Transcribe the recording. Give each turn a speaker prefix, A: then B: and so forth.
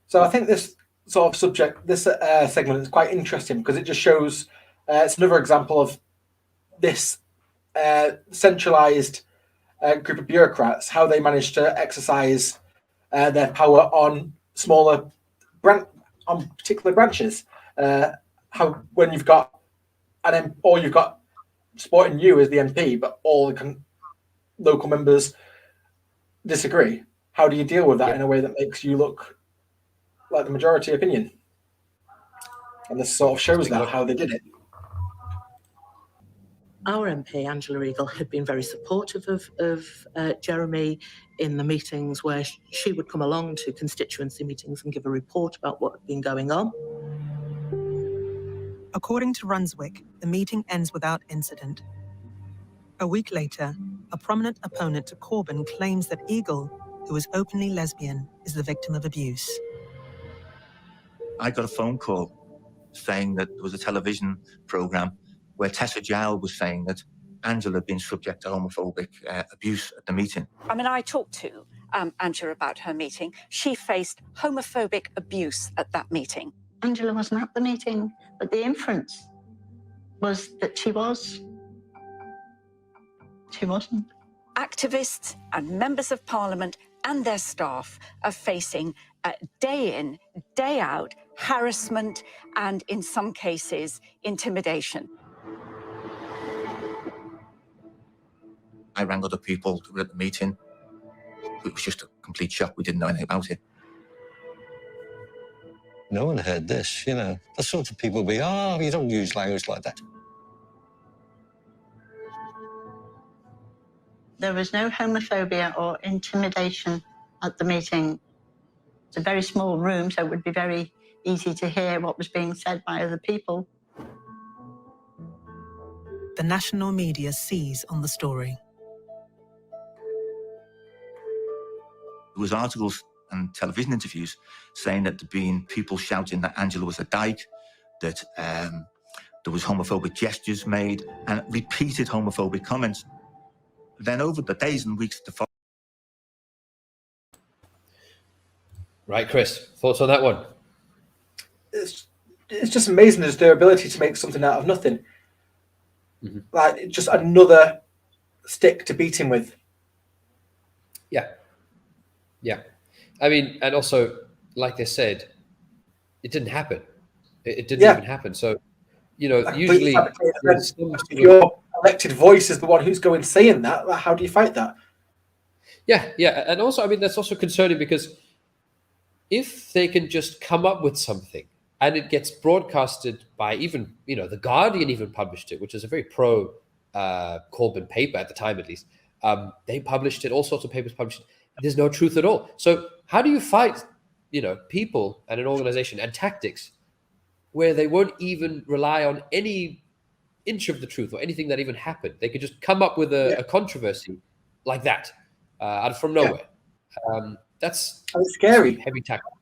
A: So I think this sort of subject, this segment is quite interesting because it just shows it's another example of this centralized group of bureaucrats, how they manage to exercise their power on smaller on particular branches. How when you've got or you've got supporting you as the MP, but all the local members disagree. How do you deal with that in a way that makes you look like the majority opinion? And this sort of shows that how they did it.
B: Our MP, Angela Eagle, had been very supportive of Jeremy in the meetings where she would come along to constituency meetings and give a report about what had been going on.
C: According to Runswick, the meeting ends without incident. A week later, a prominent opponent to Corbyn claims that Eagle, who is openly lesbian, is the victim of abuse.
D: I got a phone call saying that there was a television programme where Tessa Jowell was saying that Angela had been subject to homophobic abuse at the meeting.
E: I mean, I talked to Angela about her meeting. She faced homophobic abuse at that meeting.
F: Angela wasn't at the meeting, but the inference was that she was. She wasn't.
E: Activists and members of parliament and their staff are facing day in, day out harassment and, in some cases, intimidation.
D: I rang other people who were at the meeting. It was just a complete shock. We didn't know anything about it.
G: No one heard this, you know. The sort of people be, you don't use language like that.
F: There was no homophobia or intimidation at the meeting. It's a very small room, so it would be very easy to hear what was being said by other people.
C: The national media seize on the story.
D: There was articles and television interviews saying that there'd been people shouting that Angela was a dyke, that there was homophobic gestures made, and repeated homophobic comments. Then over the days and weeks to follow.
H: Right, Chris, thoughts on that one?
A: It's just amazing as their ability to make something out of nothing.
H: Mm-hmm.
A: Like just another stick to beat him with.
H: Yeah. I mean, and also, like they said, it didn't happen. It didn't even happen. So, you know, like usually
A: your elected voice is the one who's going saying that. Like, how do you fight that?
H: Yeah. And also, I mean, that's also concerning because if they can just come up with something and it gets broadcasted by even, you know, The Guardian even published it, which is a very pro-Corbyn paper at the time, at least. They published it, all sorts of papers published it. There's no truth at all. So how do you fight, you know, people and an organization and tactics where they won't even rely on any inch of the truth or anything that even happened? They could just come up with a controversy like that out from nowhere. That's
A: scary.
H: Heavy tackle.